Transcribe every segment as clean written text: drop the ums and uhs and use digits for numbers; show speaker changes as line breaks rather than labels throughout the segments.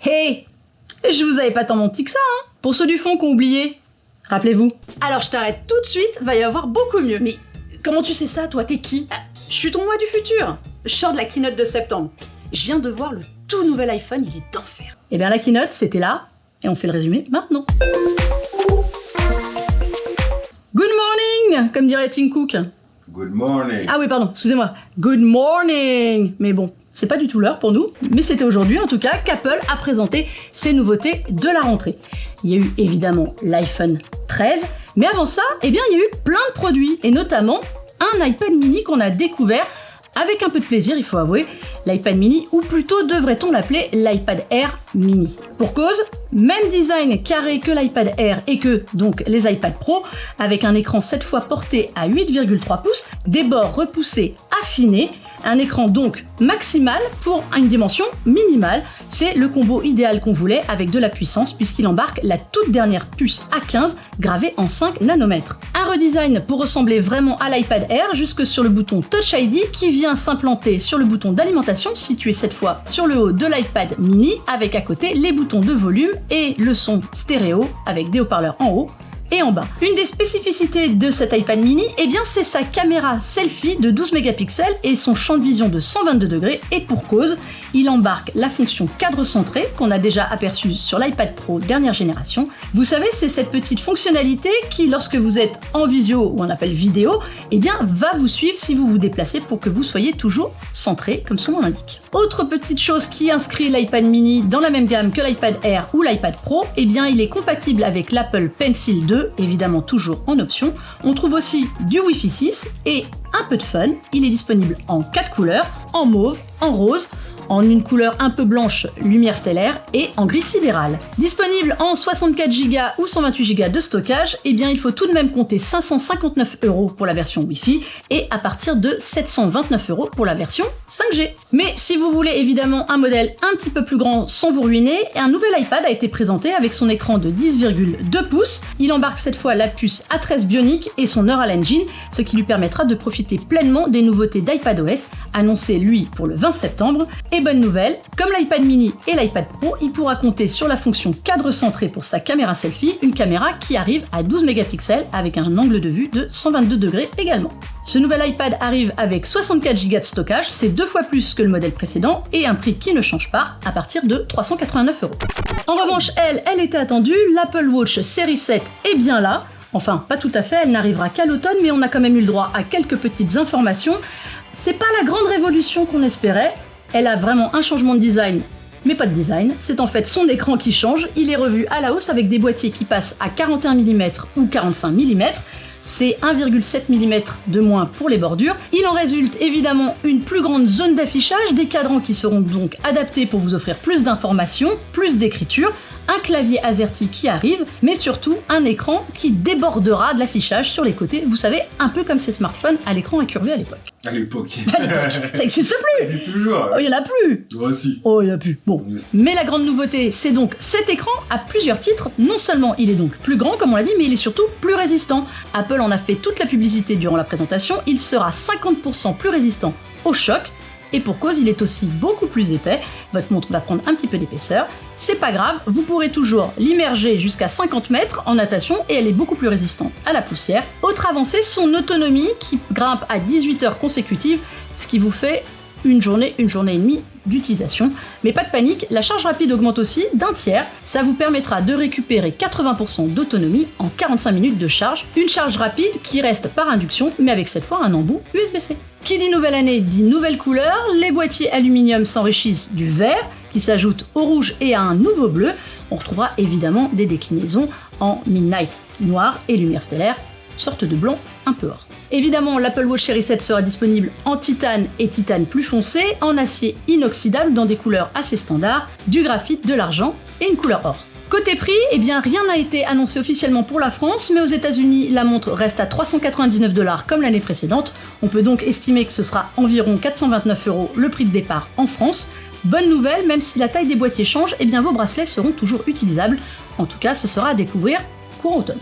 Hé, je vous avais pas tant menti que ça, hein. Pour ceux du fond qui ont oublié, rappelez-vous. Alors je t'arrête tout de suite, va y avoir beaucoup mieux. Mais comment tu sais ça, toi? T'es qui? Je suis ton moi du futur. Je sors de la keynote de septembre. Je viens de voir le tout nouvel iPhone, il est d'enfer. Eh bien la keynote, c'était là, et on fait le résumé maintenant. Good morning, comme dirait Tim Cook.
Good morning.
Ah oui, pardon, excusez-moi. Good morning. Mais bon, c'est pas du tout l'heure pour nous, mais c'était aujourd'hui en tout cas qu'Apple a présenté ses nouveautés de la rentrée. Il y a eu évidemment l'iPhone 13, mais avant ça, eh bien, il y a eu plein de produits, et notamment un iPad mini qu'on a découvert avec un peu de plaisir, il faut avouer, l'iPad mini, ou plutôt devrait-on l'appeler l'iPad Air mini. Pour cause, même design carré que l'iPad Air et que donc les iPad Pro, avec un écran cette fois porté à 8,3 pouces, des bords repoussés affinés, un écran donc maximal pour une dimension minimale. C'est le combo idéal qu'on voulait avec de la puissance puisqu'il embarque la toute dernière puce A15 gravée en 5 nanomètres. Un redesign pour ressembler vraiment à l'iPad Air jusque sur le bouton Touch ID qui vient s'implanter sur le bouton d'alimentation situé cette fois sur le haut de l'iPad mini avec à côté les boutons de volume et le son stéréo avec des haut-parleurs en haut et en bas. Une des spécificités de cet iPad mini, eh bien c'est sa caméra selfie de 12 mégapixels et son champ de vision de 122 degrés, et pour cause, il embarque la fonction cadre centré qu'on a déjà aperçue sur l'iPad Pro dernière génération. Vous savez, c'est cette petite fonctionnalité qui, lorsque vous êtes en visio ou on appelle vidéo, eh bien va vous suivre si vous vous déplacez pour que vous soyez toujours centré, comme son nom l'indique. Autre petite chose qui inscrit l'iPad mini dans la même gamme que l'iPad Air ou l'iPad Pro, eh bien il est compatible avec l'Apple Pencil 2, évidemment toujours en option. On trouve aussi du Wi-Fi 6 et un peu de fun, il est disponible en 4 couleurs, en mauve, en rose, en une couleur un peu blanche, lumière stellaire, et en gris sidéral. Disponible en 64 Go ou 128 Go de stockage, eh bien il faut tout de même compter 559 € pour la version Wi-Fi et à partir de 729 € pour la version 5G. Mais si vous voulez évidemment un modèle un petit peu plus grand sans vous ruiner, un nouvel iPad a été présenté avec son écran de 10,2 pouces. Il embarque cette fois la puce A13 Bionic et son Neural Engine, ce qui lui permettra de profiter pleinement des nouveautés d'iPadOS, annoncées lui pour le 20 septembre. Et bonne nouvelle, comme l'iPad mini et l'iPad Pro, il pourra compter sur la fonction cadre centré pour sa caméra selfie, une caméra qui arrive à 12 mégapixels avec un angle de vue de 122 degrés également. Ce nouvel iPad arrive avec 64 Go de stockage, c'est 2 fois plus que le modèle précédent et un prix qui ne change pas à partir de 389 €. En revanche, elle était attendue, l'Apple Watch Série 7 est bien là. Enfin, pas tout à fait, elle n'arrivera qu'à l'automne, mais on a quand même eu le droit à quelques petites informations. C'est pas la grande révolution qu'on espérait. Elle a vraiment un changement de design, mais pas de design. C'est en fait son écran qui change. Il est revu à la hausse avec des boîtiers qui passent à 41 mm ou 45 mm. C'est 1,7 mm de moins pour les bordures. Il en résulte évidemment une plus grande zone d'affichage, des cadrans qui seront donc adaptés pour vous offrir plus d'informations, plus d'écriture, un clavier AZERTY qui arrive, mais surtout un écran qui débordera de l'affichage sur les côtés, vous savez, un peu comme ces smartphones à l'écran incurvé à l'époque.
À l'époque.
Ça existe plus.
Ça existe toujours.
Oh, il y en a plus.
Moi aussi.
Oh, il y en a plus. Bon. Mais la grande nouveauté, c'est donc cet écran à plusieurs titres. Non seulement il est donc plus grand, comme on l'a dit, mais il est surtout plus résistant. Apple en a fait toute la publicité durant la présentation. Il sera 50% plus résistant au choc. Et pour cause, il est aussi beaucoup plus épais. Votre montre va prendre un petit peu d'épaisseur. C'est pas grave, vous pourrez toujours l'immerger jusqu'à 50 mètres en natation et elle est beaucoup plus résistante à la poussière. Autre avancée, son autonomie qui grimpe à 18 heures consécutives, ce qui vous fait une journée et demie d'utilisation. Mais pas de panique, la charge rapide augmente aussi d'un tiers. Ça vous permettra de récupérer 80% d'autonomie en 45 minutes de charge. Une charge rapide qui reste par induction, mais avec cette fois un embout USB-C. Qui dit nouvelle année dit nouvelle couleur. Les boîtiers aluminium s'enrichissent du vert, qui s'ajoute au rouge et à un nouveau bleu. On retrouvera évidemment des déclinaisons en Midnight noir et lumière stellaire, sorte de blanc un peu or. Évidemment, l'Apple Watch Série 7 sera disponible en titane et titane plus foncé, en acier inoxydable dans des couleurs assez standards, du graphite, de l'argent et une couleur or. Côté prix, eh bien rien n'a été annoncé officiellement pour la France, mais aux États-Unis, la montre reste à 399 $ comme l'année précédente. On peut donc estimer que ce sera environ 429 € le prix de départ en France. Bonne nouvelle, même si la taille des boîtiers change, eh bien vos bracelets seront toujours utilisables. En tout cas, ce sera à découvrir courant automne.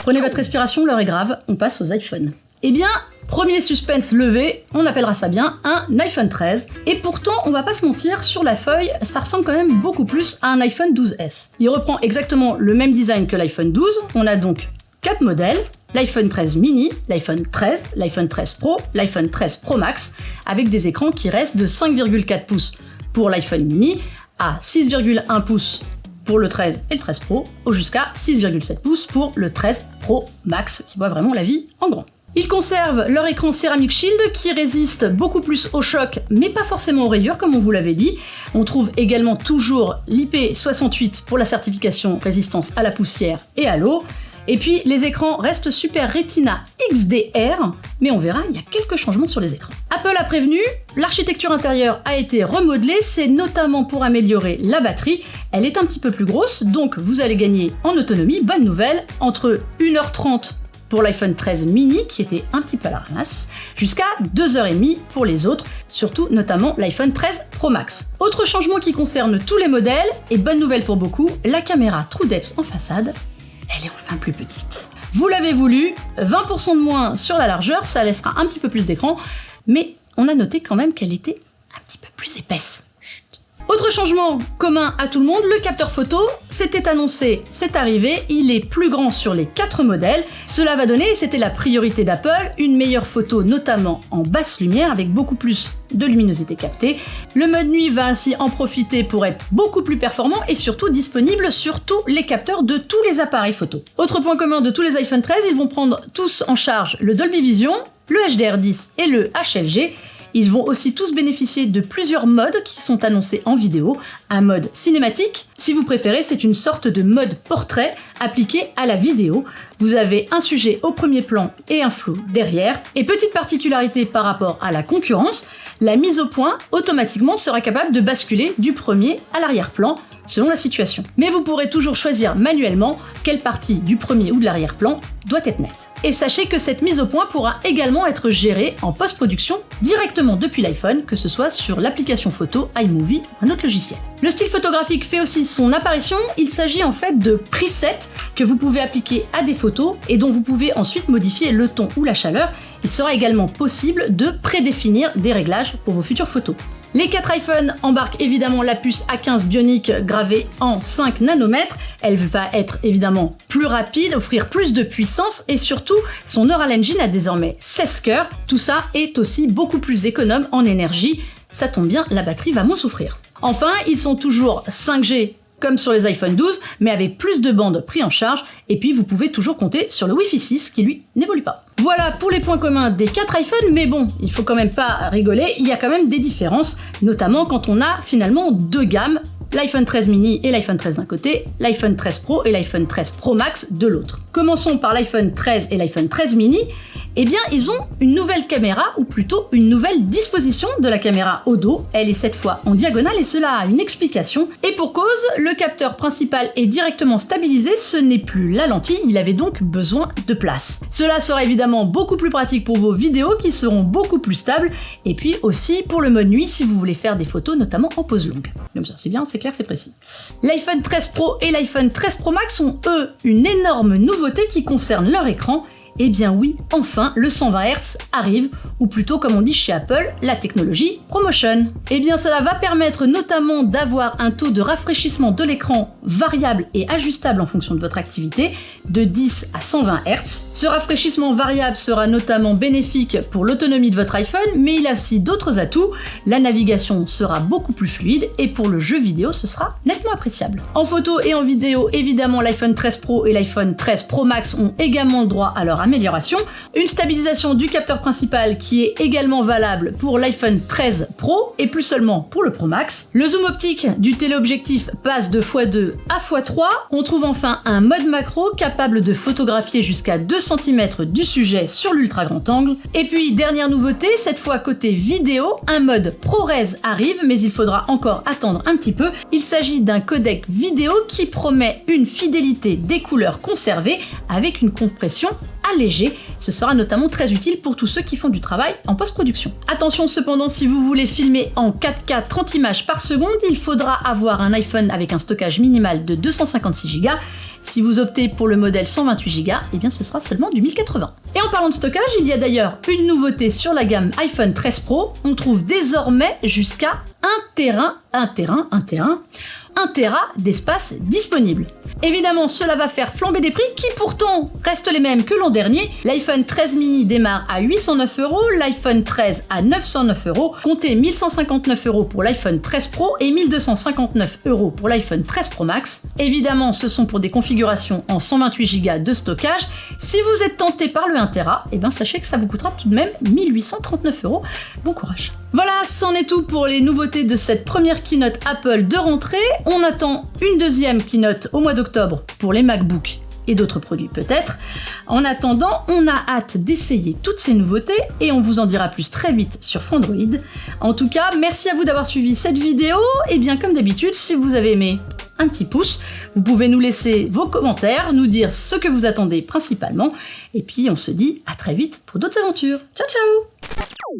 Prenez votre respiration, l'heure est grave, on passe aux iPhones. Eh bien, Premier suspense levé, on appellera ça bien un iPhone 13. Et pourtant, on va pas se mentir, sur la feuille, ça ressemble quand même beaucoup plus à un iPhone 12S. Il reprend exactement le même design que l'iPhone 12, on a donc 4 modèles, l'iPhone 13 mini, l'iPhone 13, l'iPhone 13 Pro, l'iPhone 13 Pro Max, avec des écrans qui restent de 5,4 pouces pour l'iPhone mini, à 6,1 pouces pour le 13 et le 13 Pro, ou jusqu'à 6,7 pouces pour le 13 Pro Max, qui voit vraiment la vie en grand. Ils conservent leur écran Ceramic Shield qui résiste beaucoup plus au choc, mais pas forcément aux rayures comme on vous l'avait dit. On trouve également toujours l'IP68 pour la certification résistance à la poussière et à l'eau. Et puis les écrans restent Super Retina XDR, mais on verra, il y a quelques changements sur les écrans. Apple a prévenu, l'architecture intérieure a été remodelée, c'est notamment pour améliorer la batterie. Elle est un petit peu plus grosse, donc vous allez gagner en autonomie, bonne nouvelle, entre 1h30 pour l'iPhone 13 mini, qui était un petit peu à la ramasse, jusqu'à 2h30 pour les autres, surtout notamment l'iPhone 13 Pro Max. Autre changement qui concerne tous les modèles, et bonne nouvelle pour beaucoup, la caméra TrueDepth en façade, elle est enfin plus petite. Vous l'avez voulu, 20% de moins sur la largeur, ça laissera un petit peu plus d'écran, mais on a noté quand même qu'elle était un petit peu plus épaisse. Autre changement commun à tout le monde, le capteur photo, c'était annoncé, c'est arrivé, il est plus grand sur les 4 modèles. Cela va donner, c'était la priorité d'Apple, une meilleure photo notamment en basse lumière avec beaucoup plus de luminosité captée. Le mode nuit va ainsi en profiter pour être beaucoup plus performant et surtout disponible sur tous les capteurs de tous les appareils photo. Autre point commun de tous les iPhone 13, ils vont prendre tous en charge le Dolby Vision, le HDR10 et le HLG. Ils vont aussi tous bénéficier de plusieurs modes qui sont annoncés en vidéo. Un mode cinématique, si vous préférez, c'est une sorte de mode portrait appliqué à la vidéo. Vous avez un sujet au premier plan et un flou derrière. Et petite particularité par rapport à la concurrence, la mise au point automatiquement sera capable de basculer du premier à l'arrière-plan selon la situation. Mais vous pourrez toujours choisir manuellement quelle partie du premier ou de l'arrière-plan doit être nette. Et sachez que cette mise au point pourra également être gérée en post-production directement depuis l'iPhone, que ce soit sur l'application photo, iMovie ou un autre logiciel. Le style photographique fait aussi son apparition, il s'agit en fait de presets que vous pouvez appliquer à des photos et dont vous pouvez ensuite modifier le ton ou la chaleur. Il sera également possible de prédéfinir des réglages pour vos futures photos. Les 4 iPhones embarquent évidemment la puce A15 Bionic gravée en 5 nanomètres. Elle va être évidemment plus rapide, offrir plus de puissance et surtout, son Neural Engine a désormais 16 cœurs. Tout ça est aussi beaucoup plus économe en énergie. Ça tombe bien, la batterie va moins souffrir. Enfin, ils sont toujours 5G comme sur les iPhone 12, mais avec plus de bandes pris en charge, et puis vous pouvez toujours compter sur le Wi-Fi 6 qui lui n'évolue pas. Voilà pour les points communs des 4 iPhones, mais bon, il faut quand même pas rigoler, il y a quand même des différences, notamment quand on a finalement 2 gammes, l'iPhone 13 mini et l'iPhone 13 d'un côté, l'iPhone 13 Pro et l'iPhone 13 Pro Max de l'autre. Commençons par l'iPhone 13 et l'iPhone 13 mini. Eh bien, ils ont une nouvelle caméra, ou plutôt une nouvelle disposition de la caméra au dos. Elle est cette fois en diagonale et cela a une explication. Et pour cause, le capteur principal est directement stabilisé, ce n'est plus la lentille, il avait donc besoin de place. Cela sera évidemment beaucoup plus pratique pour vos vidéos qui seront beaucoup plus stables, et puis aussi pour le mode nuit si vous voulez faire des photos, notamment en pose longue. Comme ça, c'est bien, c'est clair, c'est précis. L'iPhone 13 Pro et l'iPhone 13 Pro Max ont, eux, une énorme nouveauté qui concerne leur écran. Eh bien oui, enfin, le 120 Hz arrive, ou plutôt comme on dit chez Apple, la technologie ProMotion. Eh bien cela va permettre notamment d'avoir un taux de rafraîchissement de l'écran variable et ajustable en fonction de votre activité, de 10 à 120 Hz. Ce rafraîchissement variable sera notamment bénéfique pour l'autonomie de votre iPhone, mais il a aussi d'autres atouts. La navigation sera beaucoup plus fluide, et pour le jeu vidéo, ce sera nettement appréciable. En photo et en vidéo, évidemment, l'iPhone 13 Pro et l'iPhone 13 Pro Max ont également le droit à leur amélioration, une stabilisation du capteur principal qui est également valable pour l'iPhone 13 Pro et plus seulement pour le Pro Max. Le zoom optique du téléobjectif passe de x2 à x3. On trouve enfin un mode macro capable de photographier jusqu'à 2 cm du sujet sur l'ultra grand angle. Et puis dernière nouveauté, cette fois côté vidéo, un mode ProRes arrive, mais il faudra encore attendre un petit peu. Il s'agit d'un codec vidéo qui promet une fidélité des couleurs conservées avec une compression allégée Ce sera notamment très utile pour tous ceux qui font du travail en post-production. Attention cependant, si vous voulez filmer en 4K 30 images par seconde, il faudra avoir un iPhone avec un stockage minimal de 256 Go. Si vous optez pour le modèle 128 Go, eh bien ce sera seulement du 1080. Et en parlant de stockage, il y a d'ailleurs une nouveauté sur la gamme iPhone 13 Pro. On trouve désormais jusqu'à 1 Tera d'espace disponible. Évidemment, cela va faire flamber des prix qui pourtant restent les mêmes que l'an dernier. L'iPhone 13 mini démarre à 809 €, l'iPhone 13 à 909 €, comptez 1159 € pour l'iPhone 13 Pro et 1259 € pour l'iPhone 13 Pro Max. Évidemment, ce sont pour des configurations en 128 Go de stockage. Si vous êtes tenté par le 1 Tera, eh bien sachez que ça vous coûtera tout de même 1839 €. Bon courage. Voilà, c'en est tout pour les nouveautés de cette première keynote Apple de rentrée. On attend une deuxième keynote au mois d'octobre pour les MacBooks et d'autres produits peut-être. En attendant, on a hâte d'essayer toutes ces nouveautés et on vous en dira plus très vite sur Frandroid. En tout cas, merci à vous d'avoir suivi cette vidéo et bien comme d'habitude, si vous avez aimé, un petit pouce, vous pouvez nous laisser vos commentaires, nous dire ce que vous attendez principalement et puis on se dit à très vite pour d'autres aventures. Ciao ciao!